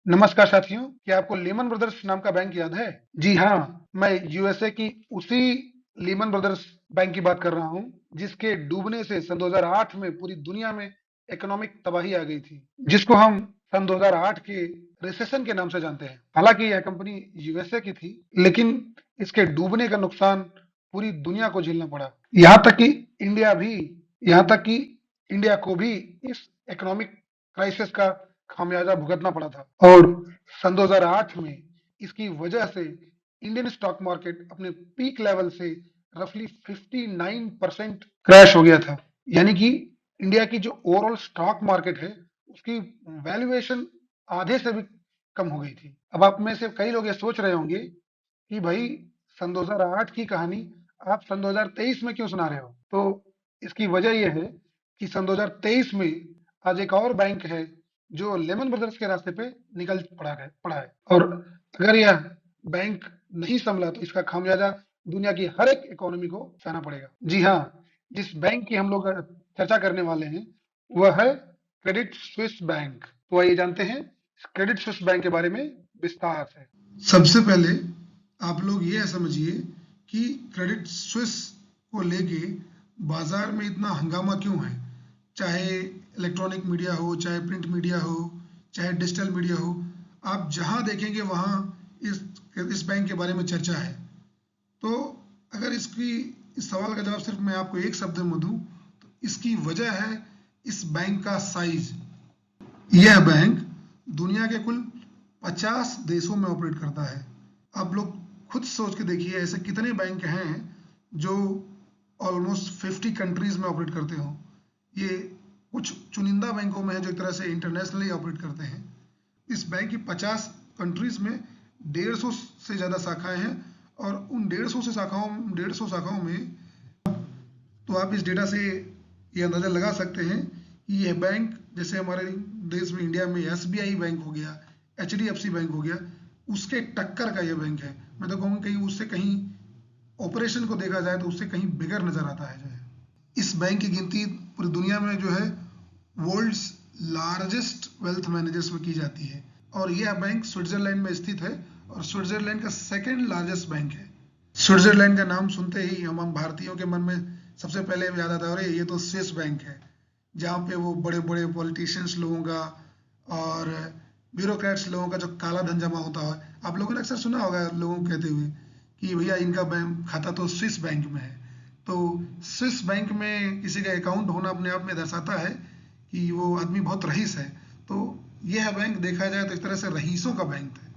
नमस्कार साथियों, क्या आपको लीमन ब्रदर्स नाम का बैंक याद है? जी हाँ, मैं यूएसए की उसी लीमन ब्रदर्स बैंक की बात कर रहा हूँ, जिसके डूबने से सन 2008 में पूरी दुनिया में इकोनॉमिक तबाही आ गई थी, जिसको हम सन 2008 के रिसेशन के नाम से जानते हैं। हालांकि यह कंपनी यूएसए की थी, लेकिन इसके डूबने का नुकसान पूरी दुनिया को झेलना पड़ा। यहाँ तक कि इंडिया को भी इस इकोनॉमिक क्राइसिस का खामियाजा भुगतना पड़ा था। और सन 2008 में इसकी वजह से इंडियन स्टॉक मार्केट अपने पीक लेवल से रफली 59% क्रैश हो गया था। यानी कि इंडिया की जो ओवरऑल स्टॉक मार्केट है, उसकी वैल्यूएशन आधे से भी कम हो गई थी। अब आप में से कई लोग ये सोच रहे होंगे कि भाई, सन 2008 की कहानी आप सन 2023 में क्यों सुना रहे हो? तो इसकी वजह यह है कि सन 2023 में आज एक और बैंक है जो लेमन ब्रदर्स के रास्ते पे निकल पड़ा है। और अगर यह बैंक नहीं संभला तो इसका खामियाजा दुनिया की हर एक इकोनॉमी को सहना पड़ेगा। जी हाँ, जिस बैंक की हम लोग चर्चा करने वाले हैं वह है क्रेडिट स्विस बैंक। तो आइए जानते हैं क्रेडिट स्विस बैंक के बारे में विस्तार से। सबसे पहले आप लोग ये समझिए कि क्रेडिट स्विस को लेके बाजार में इतना हंगामा क्यों है। चाहे इलेक्ट्रॉनिक मीडिया हो, चाहे प्रिंट मीडिया हो, चाहे डिजिटल मीडिया हो, आप जहां देखेंगे वहां इस बैंक के बारे में चर्चा है। तो अगर इस सवाल का जवाब सिर्फ मैं आपको एक शब्द में दूं तो इसकी वजह है इस बैंक का साइज। यह बैंक दुनिया के कुल 50 देशों में ऑपरेट करता है। आप लोग खुद सोच के देखिए ऐसे कितने बैंक हैं जो ऑलमोस्ट 50 कंट्रीज में ऑपरेट करते हो। ये कुछ चुनिंदा बैंकों में है जो एक तरह से इंटरनेशनली ऑपरेट करते हैं। इस बैंक की 50 कंट्रीज में 150 से ज़्यादा शाखाएं हैं और उन 150 शाखाओं में तो आप इस डेटा से ये अंदाजा लगा सकते हैं कि यह बैंक, जैसे हमारे देश में इंडिया में एसबीआई बैंक हो गया, एचडीएफसी बैंक हो गया, उसके टक्कर का यह बैंक है। मैं तो कहूँगा कहीं उससे कहीं ऑपरेशन को देखा जाए तो उससे कहीं बिगर नजर आता है जो है। इस बैंक की गिनती पूरी दुनिया में जो है वर्ल्ड्स लार्जेस्ट वेल्थ मैनेजर्स में की जाती है और यह बैंक स्विट्जरलैंड में स्थित है और स्विट्जरलैंड का सेकेंड लार्जेस्ट बैंक है। स्विट्जरलैंड का नाम सुनते ही हम भारतीयों के मन में सबसे पहले याद आता है अरे ये तो स्विस बैंक है, जहाँ पे वो बड़े बड़े पॉलिटिशियंस लोगों का और ब्यूरोक्रेट्स लोगों का जो काला धन जमा होता है। आप लोगों ने अक्सर सुना होगा लोगों को कहते हुए कि भैया इनका बैंक खाता तो स्विस बैंक में है। तो स्विस बैंक में किसी का अकाउंट होना अपने आप में दर्शाता है कि वो आदमी बहुत रईस है। तो यह बैंक देखा जाए तो इस तरह से रईसों का बैंक है।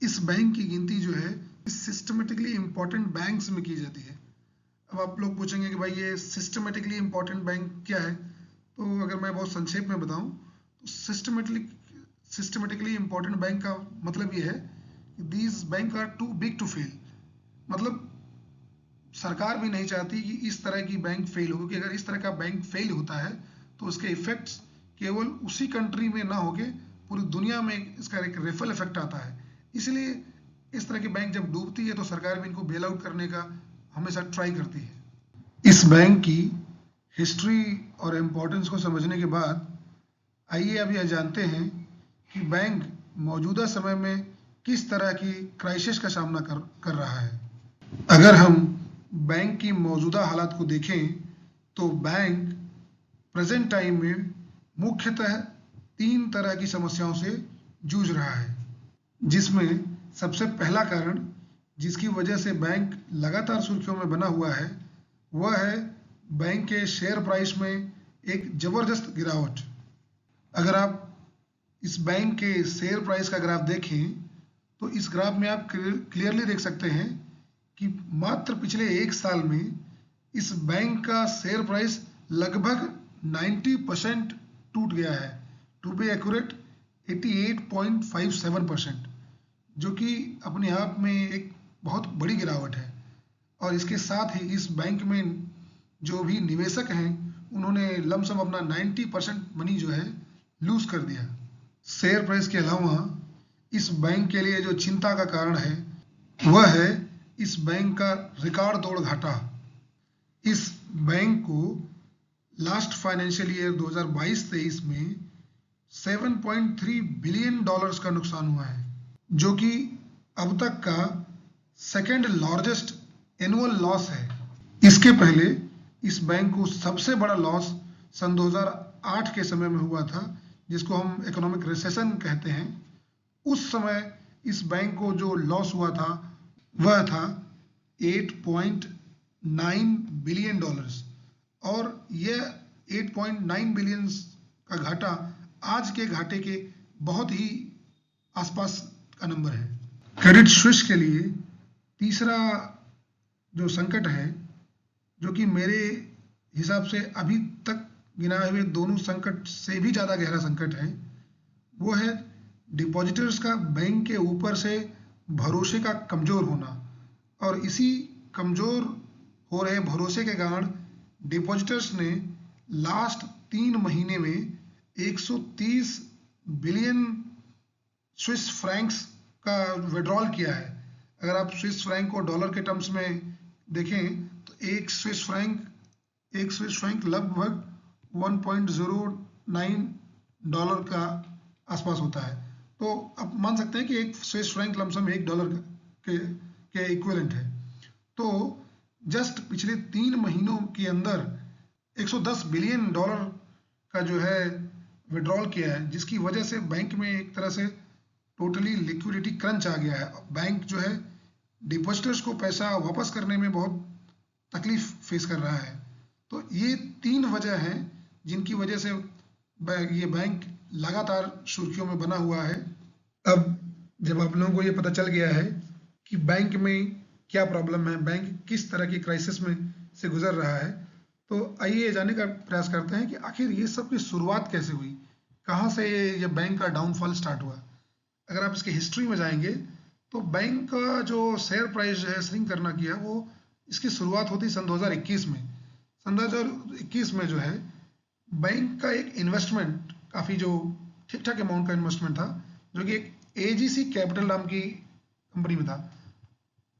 इस बैंक की गिनती जो है सिस्टमेटिकली इंपॉर्टेंट बैंक्स में की जाती है। अब आप लोग पूछेंगे कि भाई ये सिस्टमेटिकली इंपॉर्टेंट बैंक क्या है, तो अगर मैं बहुत संक्षेप में बताऊं तो सिस्टमेटिकली इंपॉर्टेंट बैंक का मतलब ये है कि these bank are too big to fail. मतलब सरकार भी नहीं चाहती कि इस तरह की बैंक फेल हो, क्योंकि अगर इस तरह का बैंक फेल होता है तो उसके इफेक्ट्स केवल उसी कंट्री में ना होके पूरी दुनिया में इसका एक रिफल इफेक्ट आता है। इसलिए इस तरह की बैंक जब डूबती है तो सरकार भी इनको बेल आउट करने का हमेशा ट्राई करती है। इस बैंक की हिस्ट्री और इम्पोर्टेंस को समझने के बाद आइए अब यह जानते हैं कि बैंक मौजूदा समय में किस तरह की क्राइसिस का सामना कर रहा है। अगर हम बैंक की मौजूदा हालात को देखें तो बैंक प्रेजेंट टाइम में मुख्यतः 3 तरह की समस्याओं से जूझ रहा है, जिसमें सबसे पहला कारण जिसकी वजह से बैंक लगातार सुर्खियों में बना हुआ है वह है बैंक के शेयर प्राइस में एक जबरदस्त गिरावट। अगर आप इस बैंक के शेयर प्राइस का ग्राफ देखें तो इस ग्राफ में आप क्लियरली देख सकते हैं कि मात्र पिछले 1 साल में इस बैंक का शेयर प्राइस लगभग 90% टूट गया है। टू बी एक्यूरेट 88.57%, जो कि अपने आप में एक बहुत बड़ी गिरावट है। और इसके साथ ही इस बैंक में जो भी निवेशक हैं उन्होंने लमसम अपना 90% मनी जो है लूज कर दिया। शेयर प्राइस के अलावा इस बैंक के लिए जो चिंता का कारण है वह है इस बैंक का रिकॉर्ड तोड़ घाटा। इस बैंक को लास्ट फाइनेंशियल ईयर 2022-23 में $7.3 बिलियन का नुकसान हुआ है, जो कि अब तक का सेकेंड लार्जेस्ट एनुअल लॉस है। इसके पहले इस बैंक को सबसे बड़ा लॉस सन 2008 के समय में हुआ था, जिसको हम इकोनॉमिक रिसेशन कहते हैं। उस समय इस बैंक को जो लॉस हुआ था वह था $8.9 बिलियन, और यह 8.9 बिलियन का घाटा आज के घाटे के बहुत ही आसपास का नंबर है। क्रेडिट स्विस के लिए तीसरा जो संकट है, जो कि मेरे हिसाब से अभी तक गिनाए हुए दोनों संकट से भी ज़्यादा गहरा संकट है, वो है डिपॉजिटर्स का बैंक के ऊपर से भरोसे का कमज़ोर होना। और इसी कमज़ोर हो रहे भरोसे के कारण डिपॉजिटर्स ने लास्ट 3 महीने में 130 बिलियन स्विस फ्रैंक्स का विड्रॉल किया है। अगर आप स्विस फ्रैंक को डॉलर के टर्म्स में देखें तो एक स्विस फ्रैंक लगभग 1.09 डॉलर का आसपास होता है। तो आप मान सकते हैं कि एक स्विस फ्रैंक लमसम $1 के इक्विवेलेंट है। तो जस्ट पिछले 3 महीनों के अंदर 110 बिलियन डॉलर का जो है विड्रॉल किया है, जिसकी वजह से बैंक में एक तरह से टोटली लिक्विडिटी क्रंच आ गया है। बैंक जो है डिपॉजिटर्स को पैसा वापस करने में बहुत तकलीफ फेस कर रहा है। तो ये 3 वजह हैं जिनकी वजह से ये बैंक लगातार सुर्खियों में बना हुआ है। अब जब आप लोगों को ये पता चल गया है कि बैंक में क्या प्रॉब्लम है, बैंक किस तरह की क्राइसिस में से गुजर रहा है, तो आइए जानने का प्रयास करते हैं कि आखिर ये सब की शुरुआत कैसे हुई, कहाँ से ये बैंक का डाउनफॉल स्टार्ट हुआ। अगर आप इसकी हिस्ट्री में जाएंगे तो बैंक का जो शेयर प्राइस है श्रिंक करना किया, वो इसकी शुरुआत होती सन 2021 में। सन 2021 में जो है बैंक का एक इन्वेस्टमेंट काफ़ी जो ठीक ठाक अमाउंट का इन्वेस्टमेंट था, जो कि एक एजीसी कैपिटल नाम की कंपनी में था।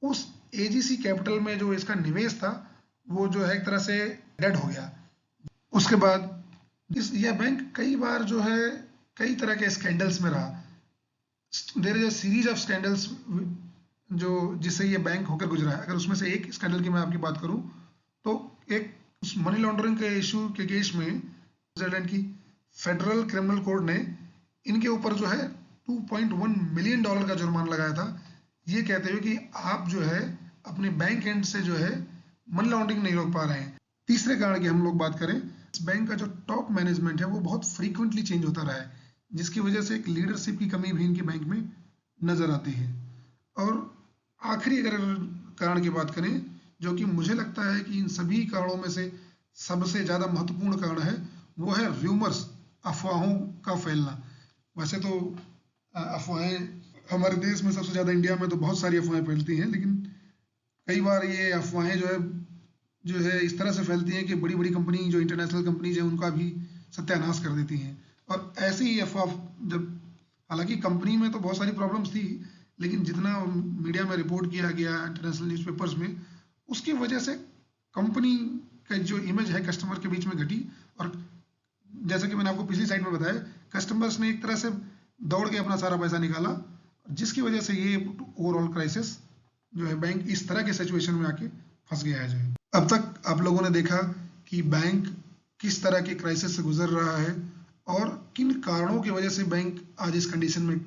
उस एजीसी कैपिटल में जो इसका निवेश था वो जो है एक तरह से डेड हो गया। उसके बाद यह बैंक कई बार जो है कई तरह के स्कैंडल्स में रहा। There is a series of scandals जो जिससे ये बैंक होकर गुजरा है। अगर उसमें से एक स्कैंडल की मैं आपकी बात करूं तो एक मनी लॉन्ड्रिंग के इशू के केस में स्विट्जरलैंड की फेडरल क्रिमिनल कोर्ट ने इनके ऊपर जो है $2.1 मिलियन का जुर्माना लगाया था, ये कहते हुए कि आप जो है अपने बैंक एंड से जो है मनी लॉन्ड्रिंग नहीं रोक पा रहे हैं। तीसरे कारण की हम लोग बात करें, इस बैंक का जो टॉप मैनेजमेंट है वो बहुत फ्रीक्वेंटली चेंज होता रहा है, जिसकी वजह से एक लीडरशिप की कमी भी इनके बैंक में नजर आती है। और आखिरी अगर कारण की बात करें, जो कि मुझे लगता है कि इन सभी कारणों में से सबसे ज़्यादा महत्वपूर्ण कारण है, वो है र्यूमर्स, अफवाहों का फैलना। वैसे तो अफवाहें हमारे देश में सबसे ज़्यादा, इंडिया में तो बहुत सारी अफवाहें फैलती हैं, लेकिन कई बार ये अफवाहें जो है इस तरह से फैलती हैं कि बड़ी बड़ी कंपनी जो इंटरनेशनल कंपनीज हैं उनका भी सत्यानाश कर देती हैं। और ऐसी ही अफवाह जब, हालांकि कंपनी में तो बहुत सारी प्रॉब्लम्स थी, लेकिन जितना मीडिया में रिपोर्ट किया गया इंटरनेशनल न्यूज़पेपर्स में, उसकी वजह से कंपनी का जो इमेज है कस्टमर के बीच में घटी। और जैसा कि मैंने आपको पिछली साइड में बताया, कस्टमर्स ने एक तरह से दौड़ के अपना सारा पैसा निकाला, जिसकी वजह से ये ओवरऑल क्राइसिस जो है बैंक इस तरह के सिचुएशन में आके फंस गया है। जो है अब तक आप लोगों ने देखा कि बैंक किस तरह के क्राइसिस से गुजर रहा है और किन कारणों की वजह से बैंक आज इस कंडीशन में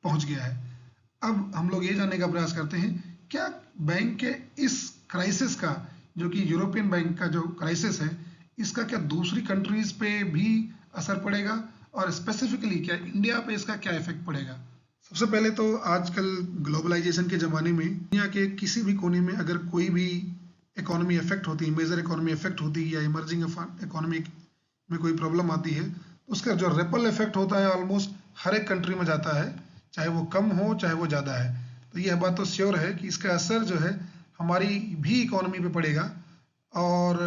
पहुंच गया है। अब हम लोग ये जानने का प्रयास करते हैं, क्या बैंक के इस क्राइसिस का, जो कि यूरोपियन बैंक का जो क्राइसिस है, इसका क्या दूसरी कंट्रीज पे भी असर पड़ेगा और स्पेसिफिकली क्या इंडिया पे इसका क्या इफेक्ट पड़ेगा। सबसे पहले तो आजकल ग्लोबलाइजेशन के ज़माने में दुनिया के किसी भी कोने में अगर कोई भी इकोनॉमी इफेक्ट होती है, मेजर इकोनॉमी इफेक्ट होती है या इमर्जिंग इकोनॉमी में कोई प्रॉब्लम आती है, तो उसका जो रिपल इफेक्ट होता है ऑलमोस्ट हर एक कंट्री में जाता है, चाहे वो कम हो चाहे वो ज़्यादा है। तो यह बात तो श्योर है कि इसका असर जो है हमारी भी इकोनॉमी पे पड़ेगा, और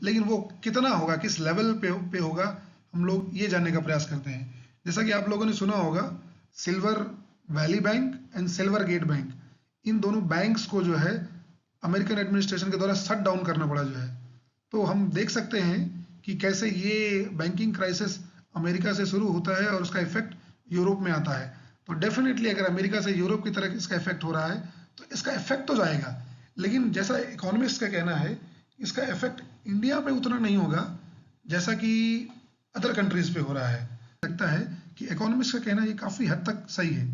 लेकिन वो कितना होगा, किस लेवल पे होगा, हम लोग ये जानने का प्रयास करते हैं। जैसा कि आप लोगों ने सुना होगा, Silver Valley Bank and Silver Gate Bank, इन दोनों बैंक्स को जो है अमेरिकन एडमिनिस्ट्रेशन के द्वारा शट डाउन करना पड़ा जो है। तो हम देख सकते हैं कि कैसे ये बैंकिंग क्राइसिस अमेरिका से शुरू होता है और उसका इफेक्ट यूरोप में आता है। तो डेफिनेटली अगर अमेरिका से यूरोप की तरह इसका इफेक्ट हो रहा है तो इसका इफेक्ट तो जाएगा, लेकिन जैसा इकोनॉमिस्ट का कहना है इसका इफेक्ट इंडिया पे उतना नहीं होगा जैसा कि अदर कंट्रीज पे हो रहा है। लगता है कि इकोनॉमिस्ट का कहना ये काफ़ी हद तक सही है।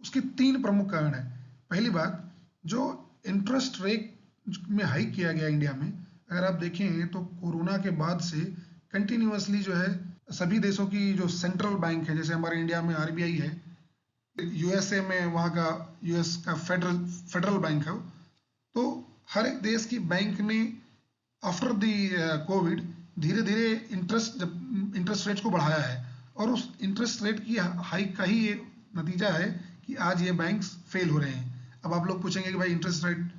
उसके 3 प्रमुख कारण हैं। पहली बात, जो इंटरेस्ट रेट में हाइक किया गया इंडिया में, अगर आप देखें तो कोरोना के बाद से कंटिन्यूअसली जो है सभी देशों की जो सेंट्रल बैंक है, जैसे हमारे इंडिया में आरबीआई है, यूएसए में वहाँ का यूएस का फेडरल बैंक है, तो हर एक देश की बैंक ने आफ्टर द कोविड धीरे धीरे इंटरेस्ट रेट को बढ़ाया है, और उस इंटरेस्ट रेट की हाइक का ही ये नतीजा है कि आज ये बैंक्स फेल हो रहे हैं। अब आप लोग पूछेंगे कि भाई इंटरेस्ट रेट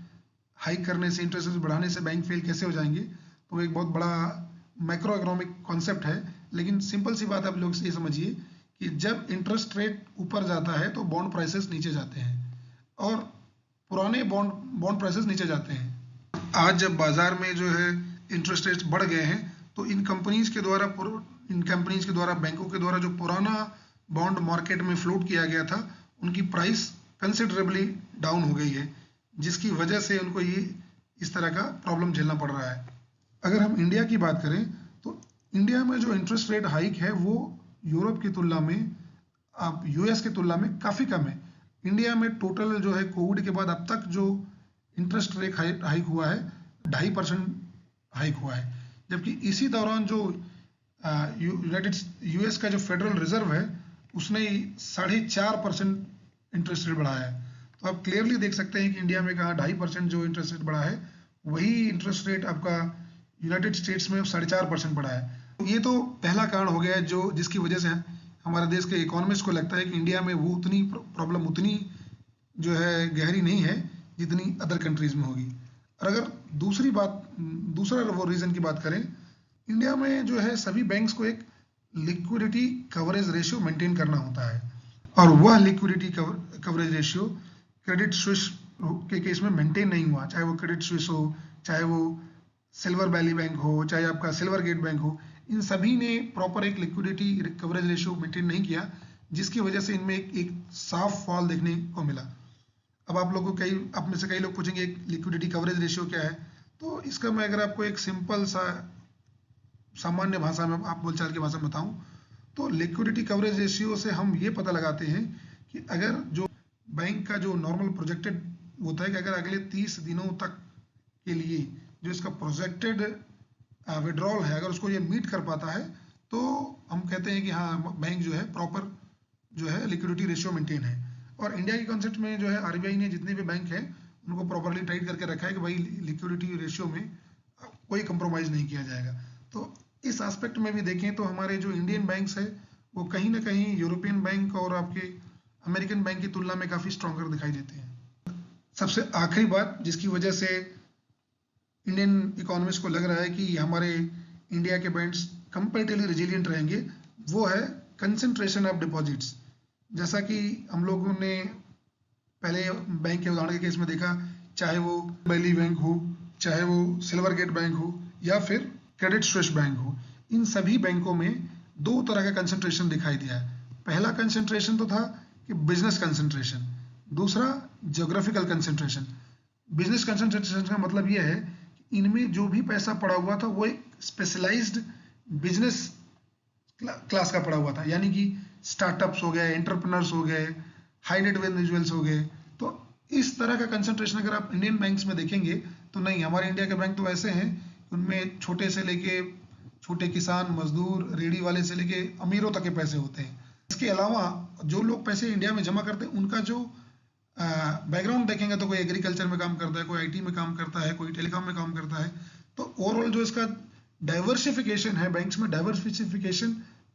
हाइक करने से, इंटरेस्ट रेट बढ़ाने से बैंक फेल कैसे हो जाएंगे, तो एक बहुत बड़ा मैक्रो इकोनॉमिक कॉन्सेप्ट है, लेकिन सिंपल सी बात आप लोग ये समझिए कि जब इंटरेस्ट रेट ऊपर जाता है तो बॉन्ड प्राइसेस नीचे जाते हैं, और पुराने बॉन्ड प्राइसेस नीचे जाते हैं। आज जब बाजार में जो है इंटरेस्ट रेट्स बढ़ गए हैं, तो इन कंपनीज के द्वारा बैंकों के द्वारा जो पुराना बॉन्ड मार्केट में फ्लोट किया गया था, उनकी प्राइस कंसिडरेबली डाउन हो गई है, जिसकी वजह से उनको ये इस तरह का प्रॉब्लम झेलना पड़ रहा है। अगर हम इंडिया की बात करें तो इंडिया में जो इंटरेस्ट रेट हाइक है वो यूरोप की तुलना में, आप यूएस की तुलना में काफ़ी कम है। इंडिया में टोटल जो है कोविड के बाद अब तक जो इंटरेस्ट रेट हाइक हुआ है 2.5% हाइक हुआ है, जबकि इसी दौरान जो यूएस का जो फेडरल रिजर्व है उसने 4.5% इंटरेस्ट रेट बढ़ाया है। तो आप क्लियरली देख सकते हैं कि इंडिया में कहा 2.5% जो इंटरेस्ट रेट बढ़ा है, वही इंटरेस्ट रेट आपका यूनाइटेड स्टेट्स में 4.5% बढ़ा है। तो ये तो पहला कारण हो गया है जो जिसकी वजह से हमारे देश के इकोनॉमिस्ट को लगता है कि इंडिया में वो उतनी प्रॉब्लम उतनी जो है गहरी नहीं है जितनी अदर कंट्रीज में होगी। और अगर दूसरा वो रीज़न की बात करें, इंडिया में जो है सभी बैंक्स को एक लिक्विडिटी कवरेज रेशियो मेंटेन करना होता है, और वह liquidity coverage ratio Credit Suisse के केस में मेंटेन नहीं हुआ। चाहे वो क्रेडिट स्विस हो, चाहे वो सिल्वर वैली बैंक हो, चाहे आपका सिल्वर गेट बैंक हो, इन सभी ने प्रॉपर एक लिक्विडिटी कवरेज रेशियो मेंटेन नहीं किया, जिसकी वजह से इनमें एक साफ फॉल देखने को मिला। अब आप में से कई लोग पूछेंगे एक लिक्विडिटी कवरेज रेशियो क्या है, तो इसका मैं अगर आपको एक सिंपल सा सामान्य भाषा में, आप बोलचाल की भाषा में बताऊं, तो लिक्विडिटी कवरेज रेशियो से हम ये पता लगाते हैं कि अगर जो बैंक का जो नॉर्मल प्रोजेक्टेड होता है कि अगर अगले 30 दिनों तक के लिए जो इसका प्रोजेक्टेड विड्रॉल है, अगर उसको ये मीट कर पाता है, तो हम कहते हैं कि हाँ बैंक जो है प्रॉपर जो है लिक्विडिटी रेशियो मेंटेन है। और इंडिया के कॉन्सेप्ट में जो है आरबीआई ने जितने भी बैंक हैं उनको प्रॉपरली टाइट करके रखा है कि भाई लिक्विडिटी रेशियो में कोई कंप्रोमाइज़ नहीं किया जाएगा। तो इस एस्पेक्ट में भी देखें तो हमारे जो इंडियन बैंक्स है वो कहीं ना कहीं यूरोपियन बैंक और आपके अमेरिकन बैंक की तुलना में काफ़ी स्ट्रॉन्गर दिखाई देते हैं। सबसे आखिरी बात जिसकी वजह से इंडियन इकोनॉमिस्ट को लग रहा है कि हमारे इंडिया के बैंक्स कंपैरेटिवली रेजिलिएंट रहेंगे, वो है कंसंट्रेशन ऑफ डिपॉजिट्स। जैसा कि हम लोगों ने पहले बैंक के उदाहरण के केस में देखा, चाहे वो वैली बैंक हो, चाहे वो सिल्वर गेट बैंक हो, या फिर क्रेडिट स्विस बैंक हो, इन सभी बैंकों में 2 तरह का कंसंट्रेशन दिखाई दिया है। पहला कंसंट्रेशन तो था कि बिजनेस कंसंट्रेशन, दूसरा ज्योग्राफिकल कंसंट्रेशन। बिजनेस कंसंट्रेशन का मतलब यह है कि इनमें जो भी पैसा पड़ा हुआ था वो एक स्पेशलाइज्ड बिजनेस क्लास का पड़ा हुआ था, यानी कि स्टार्टअप्स हो गए, एंटरप्रेन्योर्स हो गए, हाई नेट वर्थ इंडिविजुअल्स हो गए। तो इस तरह का कंसंट्रेशन अगर आप इंडियन बैंक्स में देखेंगे तो नहीं, हमारे इंडिया के बैंक तो ऐसे हैं, उनमें छोटे से लेके छोटे किसान, मजदूर, रेडी वाले से लेके अमीरों तक के पैसे होते हैं। इसके अलावा जो लोग पैसे इंडिया में जमा करते हैं उनका जो बैकग्राउंड देखेंगे तो कोई एग्रीकल्चर में काम करता है, कोई आईटी में काम करता है, कोई टेलीकॉम में काम करता है। तो ओवरऑल जो इसका डाइवर्सिफिकेशन है, बैंक्स में डाइवर्सिफिकेशन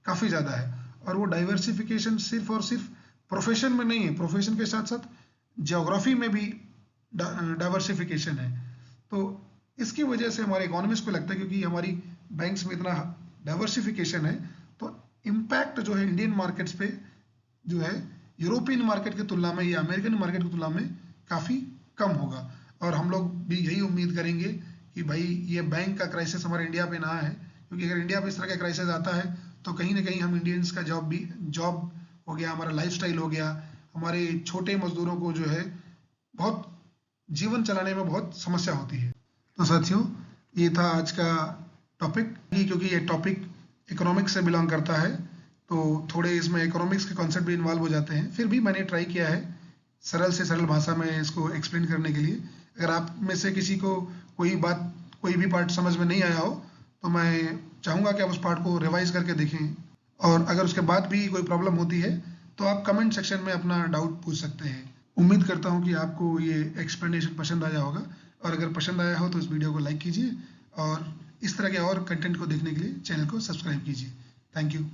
काफ़ी ज़्यादा है, और वो डाइवर्सिफिकेशन सिर्फ और सिर्फ प्रोफेशन में नहीं है, प्रोफेशन के साथ साथ ज्योग्राफी में भी डाइवर्सिफिकेशन है। तो इसकी वजह से हमारे इकोनॉमिस्ट को लगता है क्योंकि हमारी बैंक्स में इतना डाइवर्सिफिकेशन है, तो इम्पैक्ट जो है इंडियन मार्केट्स पे जो है यूरोपियन मार्केट की तुलना में या अमेरिकन मार्केट की तुलना में काफ़ी कम होगा। और हम लोग भी यही उम्मीद करेंगे कि भाई ये बैंक का क्राइसिस हमारे इंडिया पे ना आए, क्योंकि अगर इंडिया पे इस तरह का क्राइसिस आता है तो कहीं ना कहीं हम इंडियंस का जॉब हो गया, हमारा लाइफस्टाइल हो गया, हमारे छोटे मजदूरों को जो है बहुत जीवन चलाने में बहुत समस्या होती है। तो साथियों, ये था आज का टॉपिक। क्योंकि ये टॉपिक इकोनॉमिक्स से बिलोंग करता है तो थोड़े इसमें इकोनॉमिक्स के कॉन्सेप्ट भी इन्वॉल्व हो जाते हैं, फिर भी मैंने ट्राई किया है सरल से सरल भाषा में इसको एक्सप्लेन करने के लिए। अगर आप में से किसी को कोई भी पार्ट समझ में नहीं आया हो तो मैं चाहूँगा कि आप उस पार्ट को रिवाइज करके देखें, और अगर उसके बाद भी कोई प्रॉब्लम होती है तो आप कमेंट सेक्शन में अपना डाउट पूछ सकते हैं। उम्मीद करता हूँ कि आपको ये एक्सप्लेनेशन पसंद आया होगा, और अगर पसंद आया हो तो इस वीडियो को लाइक कीजिए और इस तरह के और कंटेंट को देखने के लिए चैनल को सब्सक्राइब कीजिए। Thank you.